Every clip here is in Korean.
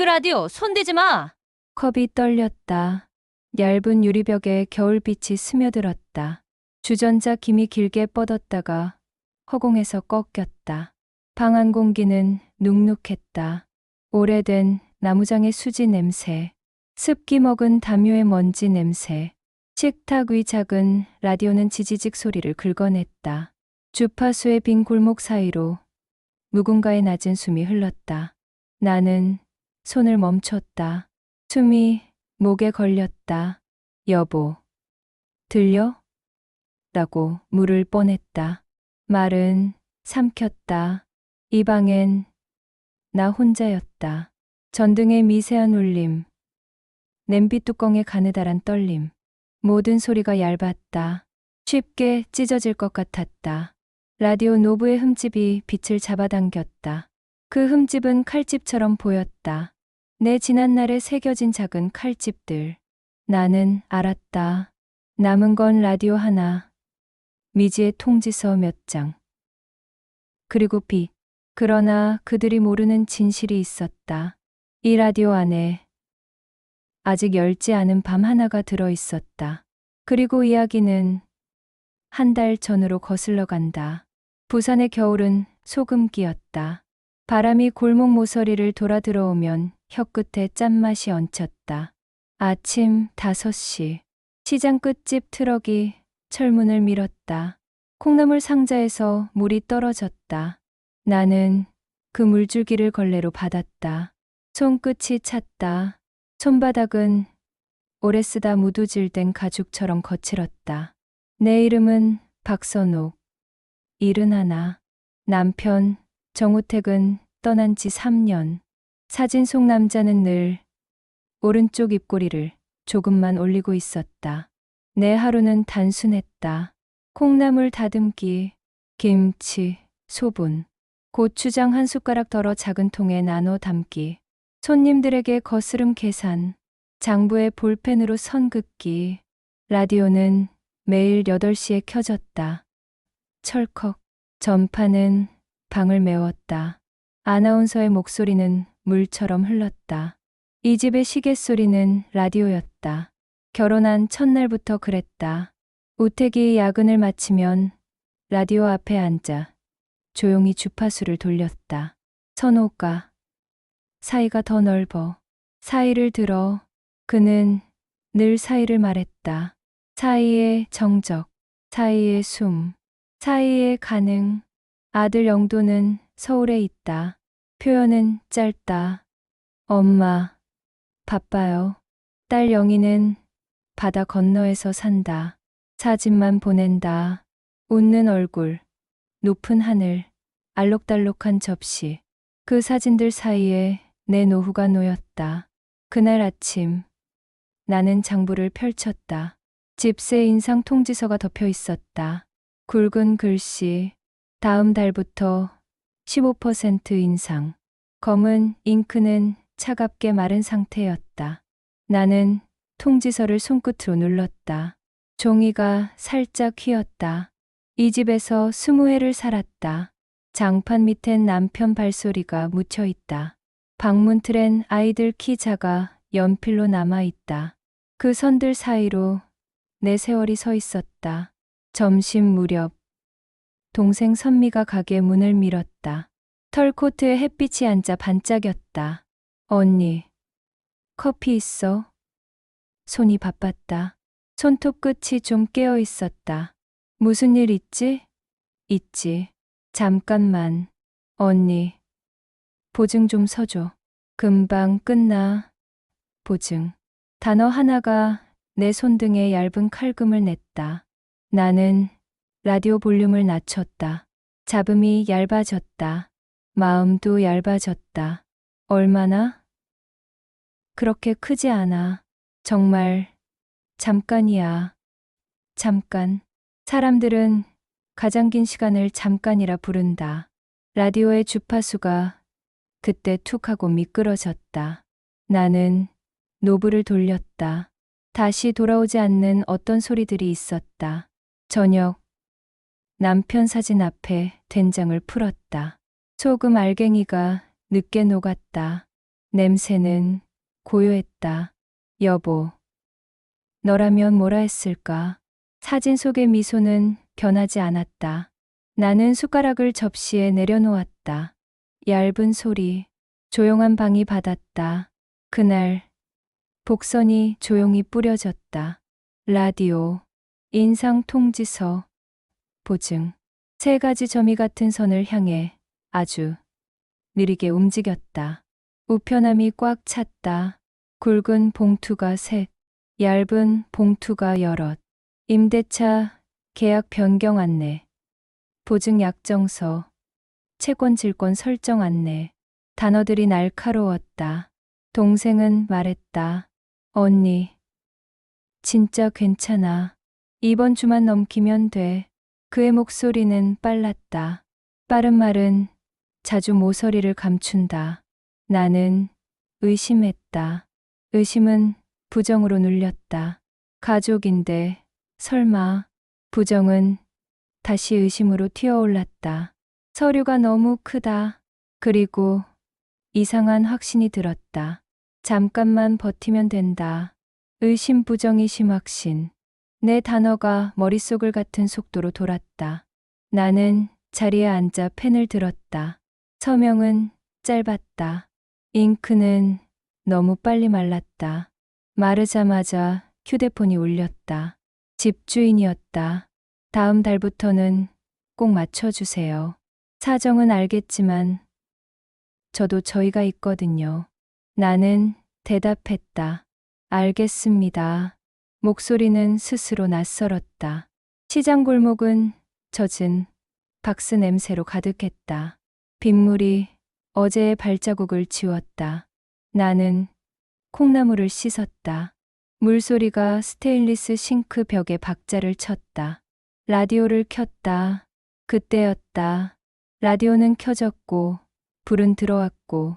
그 라디오 손대지 마! 컵이 떨렸다. 얇은 유리벽에 겨울빛이 스며들었다. 주전자 김이 길게 뻗었다가 허공에서 꺾였다. 방 안 공기는 눅눅했다. 오래된 나무장의 수지 냄새, 습기 먹은 담요의 먼지 냄새, 식탁 위 작은 라디오는 지지직 소리를 긁어냈다. 주파수의 빈 골목 사이로 누군가의 낮은 숨이 흘렀다. 나는 손을 멈췄다. 숨이 목에 걸렸다. 여보, 들려? 라고 물을 뻔했다. 말은 삼켰다. 이 방엔 나 혼자였다. 전등의 미세한 울림, 냄비 뚜껑의 가느다란 떨림, 모든 소리가 얇았다. 쉽게 찢어질 것 같았다. 라디오 노브의 흠집이 빛을 잡아당겼다. 그 흠집은 칼집처럼 보였다. 내 지난날에 새겨진 작은 칼집들. 나는 알았다. 남은 건 라디오 하나, 미지의 통지서 몇 장. 그리고 빛. 그러나 그들이 모르는 진실이 있었다. 이 라디오 안에 아직 열지 않은 밤 하나가 들어 있었다. 그리고 이야기는 한 달 전으로 거슬러 간다. 부산의 겨울은 소금기였다. 바람이 골목 모서리를 돌아 들어오면 혀끝에 짠맛이 얹혔다. 아침 5시. 시장 끝집 트럭이 철문을 밀었다. 콩나물 상자에서 물이 떨어졌다. 나는 그 물줄기를 걸레로 받았다. 손끝이 찼다. 손바닥은 오래 쓰다 무두질된 가죽처럼 거칠었다. 내 이름은 박선옥. 71. 남편 정우택은 떠난 지 3년. 사진 속 남자는 늘 오른쪽 입꼬리를 조금만 올리고 있었다. 내 하루는 단순했다. 콩나물 다듬기, 김치, 소분, 고추장 한 숟가락 덜어 작은 통에 나눠 담기, 손님들에게 거스름 계산, 장부에 볼펜으로 선 긋기. 라디오는 매일 8시에 켜졌다. 철컥. 전파는 방을 메웠다. 아나운서의 목소리는 물처럼 흘렀다. 이 집의 시계 소리는 라디오였다. 결혼한 첫날부터 그랬다. 우택이 야근을 마치면 라디오 앞에 앉아 조용히 주파수를 돌렸다. 선호가. 사이가 더 넓어. 사이를 들어. 그는 늘 사이를 말했다. 사이의 정적, 사이의 숨, 사이의 가능. 아들 영도는 서울에 있다. 표현은 짧다. 엄마, 바빠요. 딸 영희는 바다 건너에서 산다. 사진만 보낸다. 웃는 얼굴, 높은 하늘, 알록달록한 접시. 그 사진들 사이에 내 노후가 놓였다. 그날 아침, 나는 장부를 펼쳤다. 집세 인상 통지서가 덮여 있었다. 굵은 글씨, 다음 달부터 15% 인상. 검은 잉크는 차갑게 마른 상태였다. 나는 통지서를 손끝으로 눌렀다. 종이가 살짝 휘었다. 이 집에서 20해를 살았다. 장판 밑엔 남편 발소리가 묻혀 있다. 방문 틀엔 아이들 키 작아 연필로 남아 있다. 그 선들 사이로 내 세월이 서 있었다. 점심 무렵 동생 선미가 가게 문을 밀었다. 털코트에 햇빛이 앉아 반짝였다. 언니, 커피 있어? 손이 바빴다. 손톱 끝이 좀 깨어 있었다. 무슨 일 있지? 있지. 잠깐만. 언니, 보증 좀 서줘. 금방 끝나. 보증. 단어 하나가 내 손등에 얇은 칼금을 냈다. 나는 라디오 볼륨을 낮췄다. 잡음이 얇아졌다. 마음도 얇아졌다. 얼마나? 그렇게 크지 않아. 정말 잠깐이야. 잠깐. 사람들은 가장 긴 시간을 잠깐이라 부른다. 라디오의 주파수가 그때 툭 하고 미끄러졌다. 나는 노브를 돌렸다. 다시 돌아오지 않는 어떤 소리들이 있었다. 저녁, 남편 사진 앞에 된장을 풀었다. 소금 알갱이가 늦게 녹았다. 냄새는 고요했다. 여보, 너라면 뭐라 했을까? 사진 속의 미소는 변하지 않았다. 나는 숟가락을 접시에 내려놓았다. 얇은 소리, 조용한 방이 받았다. 그날 복선이 조용히 뿌려졌다. 라디오, 인상 통지서, 보증. 세 가지 점이 같은 선을 향해 아주 느리게 움직였다. 우편함이 꽉 찼다. 굵은 봉투가 셋, 얇은 봉투가 여럿. 임대차 계약 변경 안내, 보증 약정서, 채권 질권 설정 안내. 단어들이 날카로웠다. 동생은 말했다. 언니, 진짜 괜찮아. 이번 주만 넘기면 돼. 그의 목소리는 빨랐다. 빠른 말은 자주 모서리를 감춘다. 나는 의심했다. 의심은 부정으로 눌렸다. 가족인데 설마. 부정은 다시 의심으로 튀어올랐다. 서류가 너무 크다. 그리고 이상한 확신이 들었다. 잠깐만 버티면 된다. 의심, 부정, 이심, 확신. 내 단어가 머릿속을 같은 속도로 돌았다. 나는 자리에 앉아 펜을 들었다. 서명은 짧았다. 잉크는 너무 빨리 말랐다. 마르자마자 휴대폰이 울렸다. 집주인이었다. 다음 달부터는 꼭 맞춰주세요. 사정은 알겠지만 저도 저희가 있거든요. 나는 대답했다. 알겠습니다. 목소리는 스스로 낯설었다. 시장 골목은 젖은 박스 냄새로 가득했다. 빗물이 어제의 발자국을 지웠다. 나는 콩나물을 씻었다. 물소리가 스테인리스 싱크 벽에 박자를 쳤다. 라디오를 켰다. 그때였다. 라디오는 켜졌고 불은 들어왔고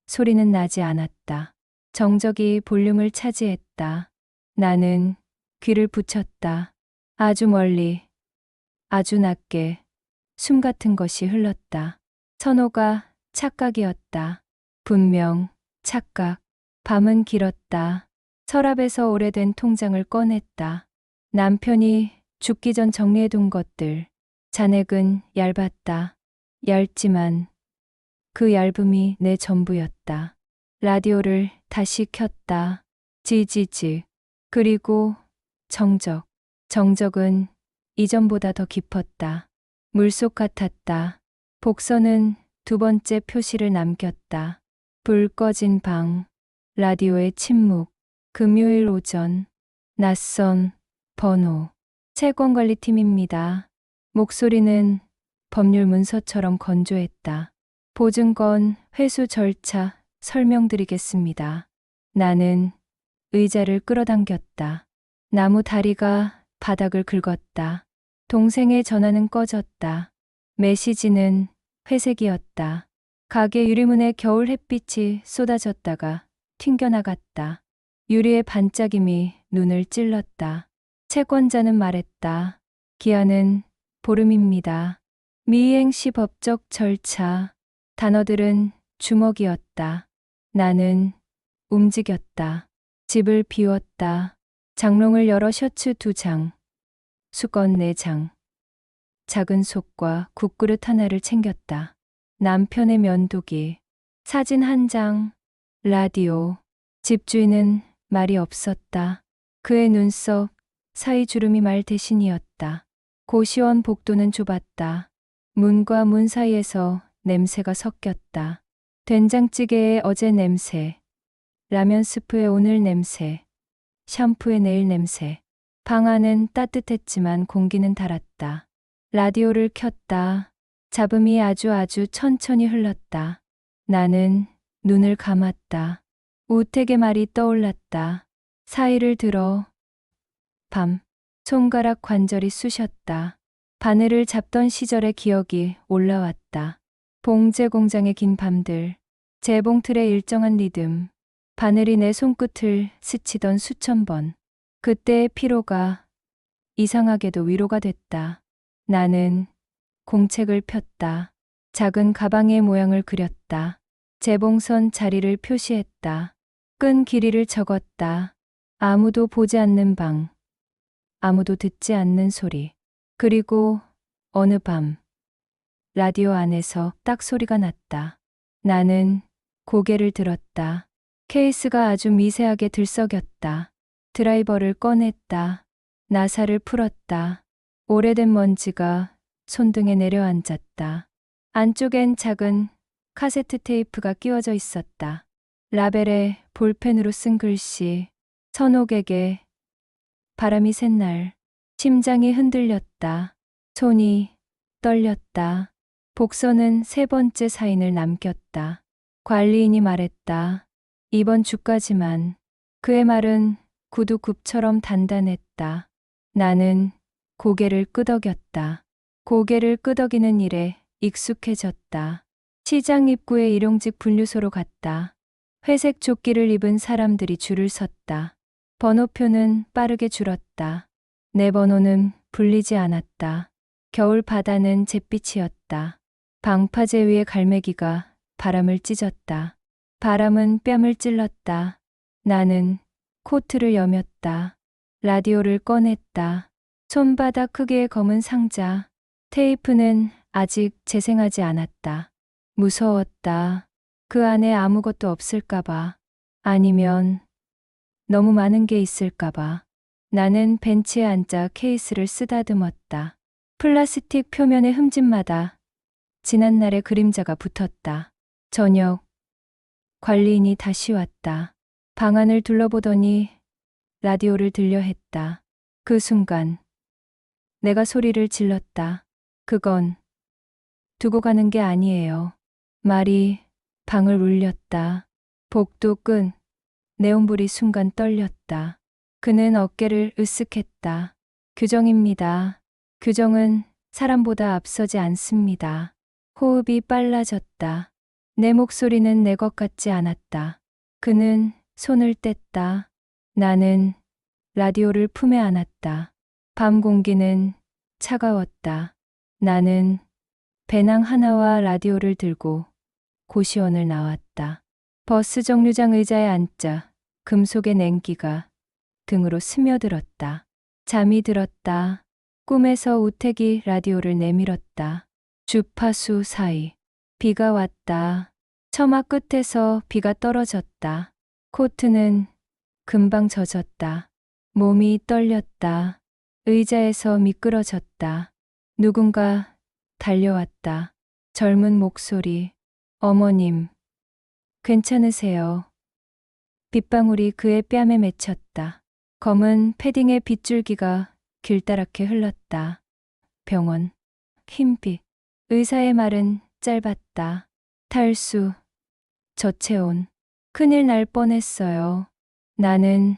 소리는 나지 않았다. 정적이 볼륨을 차지했다. 나는 귀를 붙였다. 아주 멀리, 아주 낮게 숨 같은 것이 흘렀다. 선호가 착각이었다. 분명 착각. 밤은 길었다. 서랍에서 오래된 통장을 꺼냈다. 남편이 죽기 전 정리해둔 것들. 잔액은 얇았다. 얇지만 그 얇음이 내 전부였다. 라디오를 다시 켰다. 지지지. 그리고 정적. 정적은 이전보다 더 깊었다. 물속 같았다. 복선은 두 번째 표시를 남겼다. 불 꺼진 방. 라디오의 침묵. 금요일 오전. 낯선 번호. 채권관리팀입니다. 목소리는 법률 문서처럼 건조했다. 보증건 회수 절차 설명드리겠습니다. 나는 의자를 끌어당겼다. 나무 다리가 바닥을 긁었다. 동생의 전화는 꺼졌다. 메시지는 회색이었다. 가게 유리문에 겨울 햇빛이 쏟아졌다가 튕겨나갔다. 유리의 반짝임이 눈을 찔렀다. 채권자는 말했다. 기한은 보름입니다. 미이행 시 법적 절차. 단어들은 주먹이었다. 나는 움직였다. 집을 비웠다. 장롱을 열어 셔츠 2장, 수건 4장, 작은 솥과 국그릇 하나를 챙겼다. 남편의 면도기, 사진 1장, 라디오. 집주인은 말이 없었다. 그의 눈썹 사이 주름이 말 대신이었다. 고시원 복도는 좁았다. 문과 문 사이에서 냄새가 섞였다. 된장찌개의 어제 냄새, 라면 스프의 오늘 냄새, 샴푸의 내일 냄새. 방 안은 따뜻했지만 공기는 달았다. 라디오를 켰다. 잡음이 아주 천천히 흘렀다. 나는 눈을 감았다. 우택의 말이 떠올랐다. 사이를 들어. 밤. 손가락 관절이 쑤셨다. 바늘을 잡던 시절의 기억이 올라왔다. 봉제 공장의 긴 밤들. 재봉틀의 일정한 리듬. 바늘이 내 손끝을 스치던 수천 번. 그때의 피로가 이상하게도 위로가 됐다. 나는 공책을 폈다. 작은 가방의 모양을 그렸다. 재봉선 자리를 표시했다. 끈 길이를 적었다. 아무도 보지 않는 방. 아무도 듣지 않는 소리. 그리고 어느 밤 라디오 안에서 딱 소리가 났다. 나는 고개를 들었다. 케이스가 아주 미세하게 들썩였다. 드라이버를 꺼냈다. 나사를 풀었다. 오래된 먼지가 손등에 내려앉았다. 안쪽엔 작은 카세트 테이프가 끼워져 있었다. 라벨에 볼펜으로 쓴 글씨. 선옥에게. 바람이 샌 날. 심장이 흔들렸다. 손이 떨렸다. 복선은 세 번째 사인을 남겼다. 관리인이 말했다. 이번 주까지만. 그의 말은 구두굽처럼 단단했다. 나는 고개를 끄덕였다. 고개를 끄덕이는 일에 익숙해졌다. 시장 입구의 일용직 분류소로 갔다. 회색 조끼를 입은 사람들이 줄을 섰다. 번호표는 빠르게 줄었다. 내 번호는 불리지 않았다. 겨울 바다는 잿빛이었다. 방파제 위의 갈매기가 바람을 찢었다. 바람은 뺨을 찔렀다. 나는 코트를 여몄다. 라디오를 꺼냈다. 손바닥 크기의 검은 상자. 테이프는 아직 재생하지 않았다. 무서웠다. 그 안에 아무것도 없을까봐. 아니면 너무 많은 게 있을까봐. 나는 벤치에 앉아 케이스를 쓰다듬었다. 플라스틱 표면의 흠집마다 지난날의 그림자가 붙었다. 저녁, 관리인이 다시 왔다. 방안을 둘러보더니 라디오를 들려 했다. 그 순간 내가 소리를 질렀다. 그건 두고 가는 게 아니에요. 말이 방을 울렸다. 복도 끈 네온불이 순간 떨렸다. 그는 어깨를 으쓱했다. 규정입니다. 규정은 사람보다 앞서지 않습니다. 호흡이 빨라졌다. 내 목소리는 내 것 같지 않았다. 그는 손을 뗐다. 나는 라디오를 품에 안았다. 밤 공기는 차가웠다. 나는 배낭 하나와 라디오를 들고 고시원을 나왔다. 버스 정류장 의자에 앉자 금속의 냉기가 등으로 스며들었다. 잠이 들었다. 꿈에서 우택이 라디오를 내밀었다. 주파수 사이. 비가 왔다. 처마 끝에서 비가 떨어졌다. 코트는 금방 젖었다. 몸이 떨렸다. 의자에서 미끄러졌다. 누군가 달려왔다. 젊은 목소리. 어머님, 괜찮으세요? 빗방울이 그의 뺨에 맺혔다. 검은 패딩의 빗줄기가 길다랗게 흘렀다. 병원. 흰빛. 의사의 말은 짧았다. 탈수. 저체온. 큰일 날 뻔했어요. 나는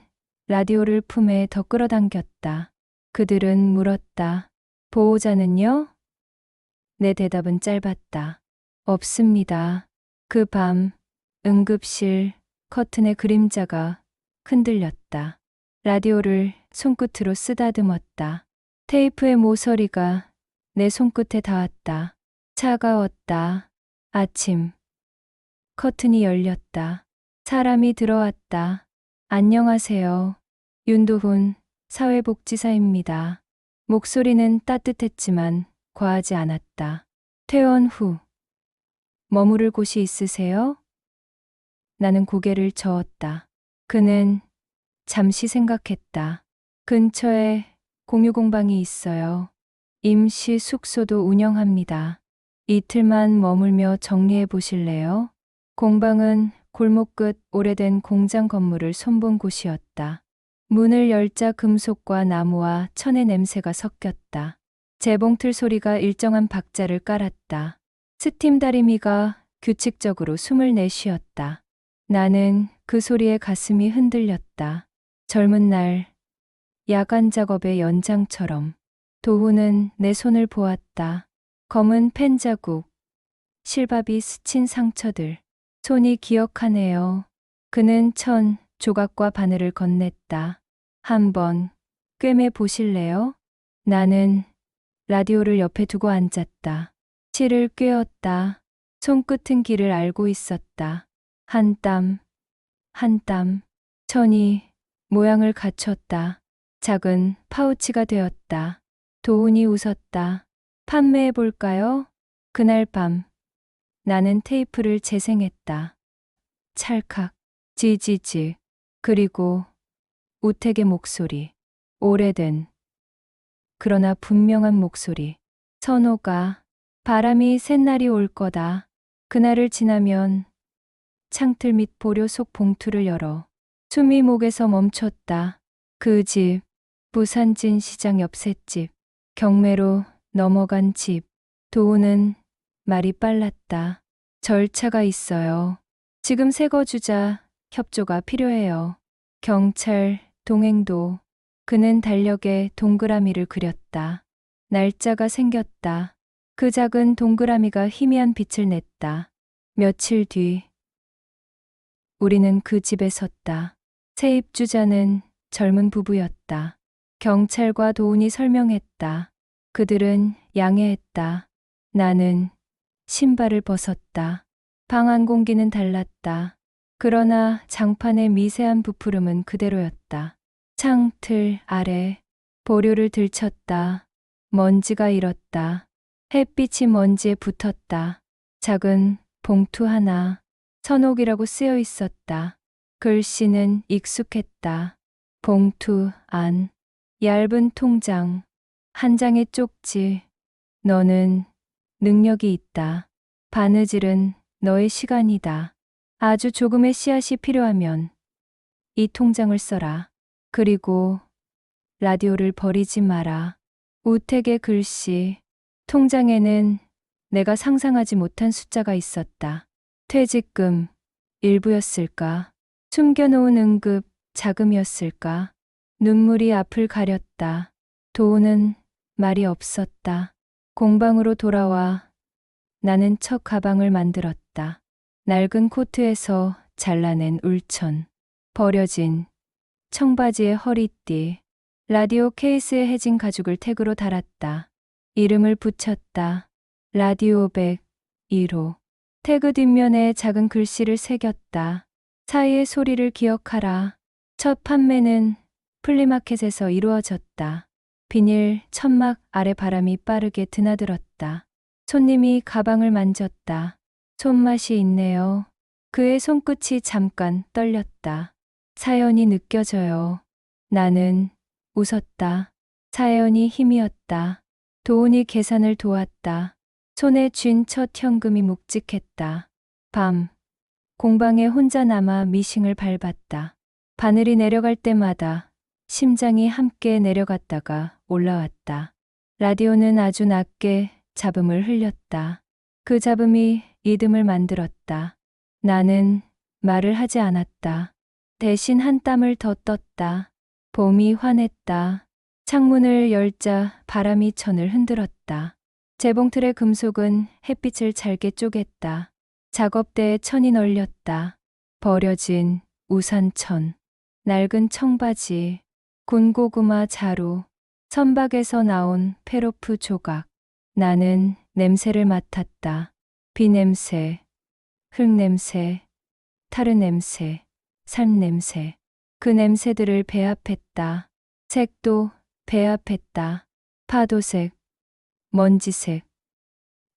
라디오를 품에 더 끌어당겼다. 그들은 물었다. 보호자는요? 내 대답은 짧았다. 없습니다. 그 밤 응급실 커튼의 그림자가 흔들렸다. 라디오를 손끝으로 쓰다듬었다. 테이프의 모서리가 내 손끝에 닿았다. 차가웠다. 아침. 커튼이 열렸다. 사람이 들어왔다. 안녕하세요. 윤도훈 사회복지사입니다. 목소리는 따뜻했지만 과하지 않았다. 퇴원 후 머무를 곳이 있으세요? 나는 고개를 저었다. 그는 잠시 생각했다. 근처에 공유공방이 있어요. 임시 숙소도 운영합니다. 이틀만 머물며 정리해 보실래요? 공방은 골목 끝 오래된 공장 건물을 손본 곳이었다. 문을 열자 금속과 나무와 천의 냄새가 섞였다. 재봉틀 소리가 일정한 박자를 깔았다. 스팀 다리미가 규칙적으로 숨을 내쉬었다. 나는 그 소리에 가슴이 흔들렸다. 젊은 날 야간 작업의 연장처럼. 도훈은 내 손을 보았다. 검은 펜 자국, 실밥이 스친 상처들. 손이 기억하네요. 그는 천 조각과 바늘을 건넸다. 한번 꿰매 보실래요? 나는 라디오를 옆에 두고 앉았다. 실을 꿰었다. 손끝은 길을 알고 있었다. 한 땀, 한 땀, 천이 모양을 갖췄다. 작은 파우치가 되었다. 도훈이 웃었다. 판매해 볼까요? 그날 밤 나는 테이프를 재생했다. 찰칵, 지지직, 그리고 우택의 목소리. 오래된, 그러나 분명한 목소리. 선호가, 바람이 샌 날이 올 거다. 그날을 지나면 창틀 밑 보료 속 봉투를 열어 숨이 목에서 멈췄다. 그 집, 부산진 시장 옆 셋집, 경매로 넘어간 집. 도우는 말이 빨랐다. 절차가 있어요. 지금 새거 주자. 협조가 필요해요. 경찰, 동행도. 그는 달력에 동그라미를 그렸다. 날짜가 생겼다. 그 작은 동그라미가 희미한 빛을 냈다. 며칠 뒤 우리는 그 집에 섰다. 세입주자는 젊은 부부였다. 경찰과 도훈이 설명했다. 그들은 양해했다. 나는 신발을 벗었다. 방 안 공기는 달랐다. 그러나 장판의 미세한 부푸름은 그대로였다. 창틀 아래 보료를 들쳤다. 먼지가 일었다. 햇빛이 먼지에 붙었다. 작은 봉투 하나, 선옥이라고 쓰여 있었다. 글씨는 익숙했다. 봉투 안, 얇은 통장, 한 장의 쪽지. 너는 능력이 있다. 바느질은 너의 시간이다. 아주 조금의 씨앗이 필요하면 이 통장을 써라. 그리고 라디오를 버리지 마라. 우택의 글씨. 통장에는 내가 상상하지 못한 숫자가 있었다. 퇴직금 일부였을까? 숨겨놓은 응급 자금이었을까? 눈물이 앞을 가렸다. 도우는 말이 없었다. 공방으로 돌아와 나는 첫 가방을 만들었다. 낡은 코트에서 잘라낸 울천, 버려진 청바지의 허리띠, 라디오 케이스에 해진 가죽을 태그로 달았다. 이름을 붙였다. 라디오 101호. 태그 뒷면에 작은 글씨를 새겼다. 사이의 소리를 기억하라. 첫 판매는 플리마켓에서 이루어졌다. 비닐 천막 아래 바람이 빠르게 드나들었다. 손님이 가방을 만졌다. 손맛이 있네요. 그의 손끝이 잠깐 떨렸다. 사연이 느껴져요. 나는 웃었다. 사연이 힘이었다. 도훈이 계산을 도왔다. 손에 쥔 첫 현금이 묵직했다. 밤, 공방에 혼자 남아 미싱을 밟았다. 바늘이 내려갈 때마다 심장이 함께 내려갔다가 올라왔다. 라디오는 아주 낮게 잡음을 흘렸다. 그 잡음이 리듬을 만들었다. 나는 말을 하지 않았다. 대신 한 땀을 더 떴다. 봄이 환했다. 창문을 열자 바람이 천을 흔들었다. 재봉틀의 금속은 햇빛을 잘게 쪼갰다. 작업대에 천이 널렸다. 버려진 우산천, 낡은 청바지, 군고구마 자루, 선박에서 나온 페로프 조각. 나는 냄새를 맡았다. 비 냄새, 흙 냄새, 타르 냄새, 삶 냄새. 그 냄새들을 배합했다. 색도 배합했다. 파도색, 먼지색,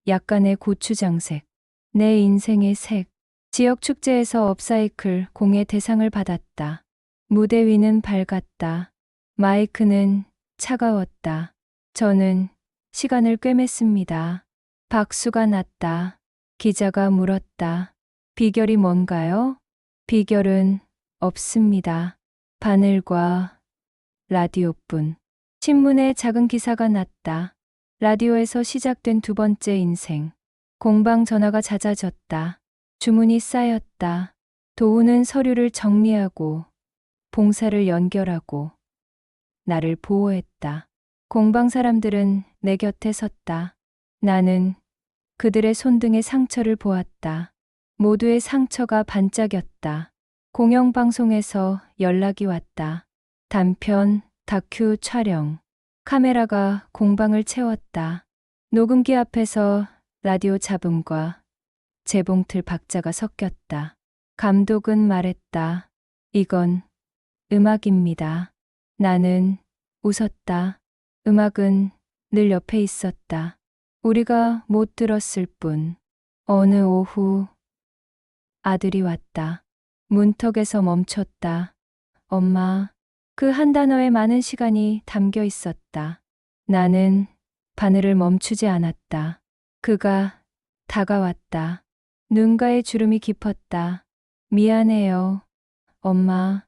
약간의 고추장색. 내 인생의 색. 지역 축제에서 업사이클 공예 대상을 받았다. 무대 위는 밝았다. 마이크는 차가웠다. 저는 시간을 꿰맸습니다. 박수가 났다. 기자가 물었다. 비결이 뭔가요? 비결은 없습니다. 바늘과 라디오뿐. 신문에 작은 기사가 났다. 라디오에서 시작된 두 번째 인생. 공방 전화가 잦아졌다. 주문이 쌓였다. 도우는 서류를 정리하고 봉사를 연결하고 나를 보호했다. 공방 사람들은 내 곁에 섰다. 나는 그들의 손등의 상처를 보았다. 모두의 상처가 반짝였다. 공영방송에서 연락이 왔다. 단편, 다큐 촬영. 카메라가 공방을 채웠다. 녹음기 앞에서 라디오 잡음과 재봉틀 박자가 섞였다. 감독은 말했다. 이건 음악입니다. 나는 웃었다. 음악은 늘 옆에 있었다. 우리가 못 들었을 뿐. 어느 오후 아들이 왔다. 문턱에서 멈췄다. 엄마. 그 한 단어에 많은 시간이 담겨 있었다. 나는 바늘을 멈추지 않았다. 그가 다가왔다. 눈가에 주름이 깊었다. 미안해요, 엄마.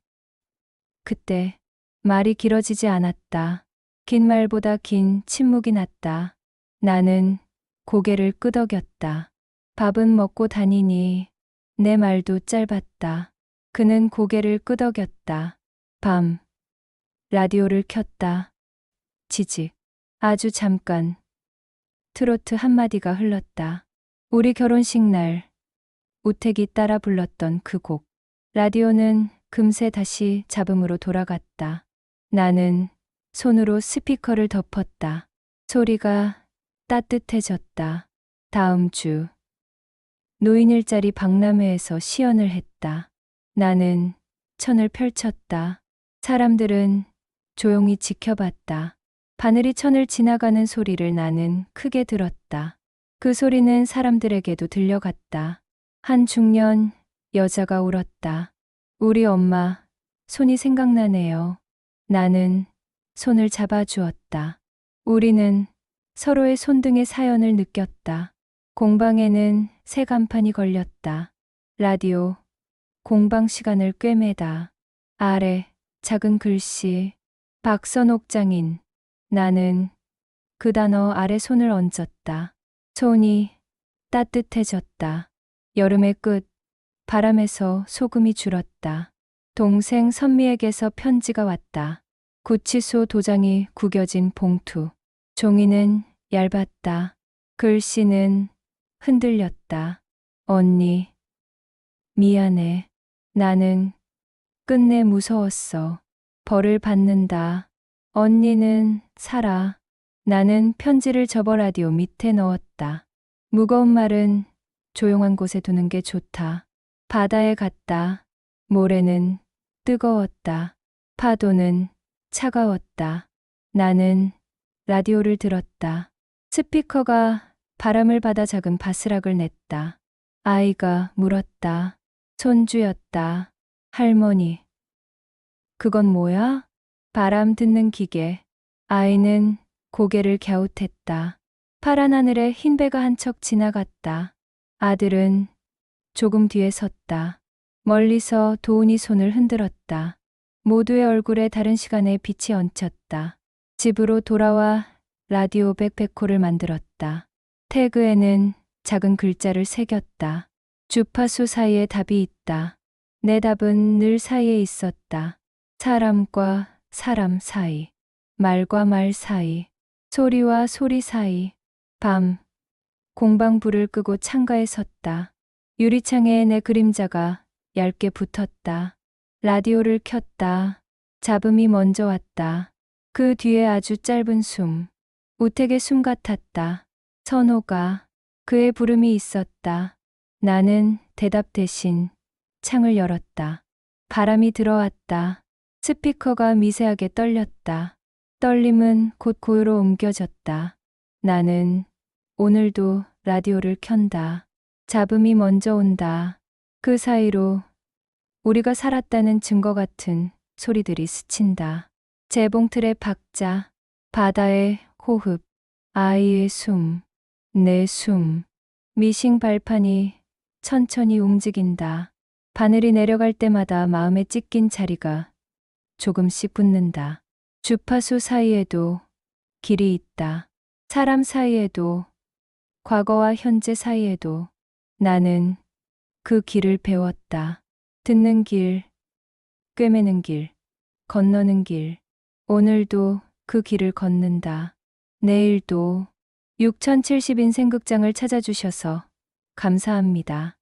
그때 말이 길어지지 않았다. 긴 말보다 긴 침묵이 났다. 나는 고개를 끄덕였다. 밥은 먹고 다니니 내 말도 짧았다. 그는 고개를 끄덕였다. 밤. 라디오를 켰다. 지직. 아주 잠깐. 트로트 한마디가 흘렀다. 우리 결혼식 날 우택이 따라 불렀던 그 곡. 라디오는 금세 다시 잡음으로 돌아갔다. 나는 손으로 스피커를 덮었다. 소리가 따뜻해졌다. 다음 주 노인 일자리 박람회에서 시연을 했다. 나는 천을 펼쳤다. 사람들은 조용히 지켜봤다. 바늘이 천을 지나가는 소리를 나는 크게 들었다. 그 소리는 사람들에게도 들려갔다. 한 중년 여자가 울었다. 우리 엄마 손이 생각나네요. 나는 손을 잡아주었다. 우리는 서로의 손등의 사연을 느꼈다. 공방에는 새 간판이 걸렸다. 라디오, 공방 시간을 꿰매다. 아래 작은 글씨, 박선옥 장인. 나는 그 단어 아래 손을 얹었다. 손이 따뜻해졌다. 여름의 끝, 바람에서 소금이 줄었다. 동생 선미에게서 편지가 왔다. 구치소 도장이 구겨진 봉투. 종이는 얇았다. 글씨는 흔들렸다. 언니, 미안해. 나는 끝내 무서웠어. 벌을 받는다. 언니는 살아. 나는 편지를 접어 라디오 밑에 넣었다. 무거운 말은 조용한 곳에 두는 게 좋다. 바다에 갔다. 모래는 뜨거웠다. 파도는 차가웠다. 나는 라디오를 들었다. 스피커가 바람을 받아 작은 바스락을 냈다. 아이가 물었다. 손주였다. 할머니. 그건 뭐야? 바람 듣는 기계. 아이는 고개를 갸웃했다. 파란 하늘에 흰 배가 한 척 지나갔다. 아들은 조금 뒤에 섰다. 멀리서 도훈이 손을 흔들었다. 모두의 얼굴에 다른 시간의 빛이 얹혔다. 집으로 돌아와 라디오 백패코를 만들었다. 태그에는 작은 글자를 새겼다. 주파수 사이에 답이 있다. 내 답은 늘 사이에 있었다. 사람과 사람 사이, 말과 말 사이, 소리와 소리 사이. 밤, 공방 불을 끄고 창가에 섰다. 유리창에 내 그림자가 얇게 붙었다. 라디오를 켰다. 잡음이 먼저 왔다. 그 뒤에 아주 짧은 숨. 우택의 숨 같았다. 선호가. 그의 부름이 있었다. 나는 대답 대신 창을 열었다. 바람이 들어왔다. 스피커가 미세하게 떨렸다. 떨림은 곧 고요로 옮겨졌다. 나는 오늘도 라디오를 켠다. 잡음이 먼저 온다. 그 사이로 우리가 살았다는 증거 같은 소리들이 스친다. 재봉틀의 박자, 바다의 호흡, 아이의 숨, 내 숨. 미싱 발판이 천천히 움직인다. 바늘이 내려갈 때마다 마음에 찢긴 자리가 조금씩 붙는다. 주파수 사이에도 길이 있다. 사람 사이에도, 과거와 현재 사이에도. 나는 그 길을 배웠다. 듣는 길, 꿰매는 길, 건너는 길. 오늘도 그 길을 걷는다. 내일도. 6070인생극장을 찾아주셔서 감사합니다.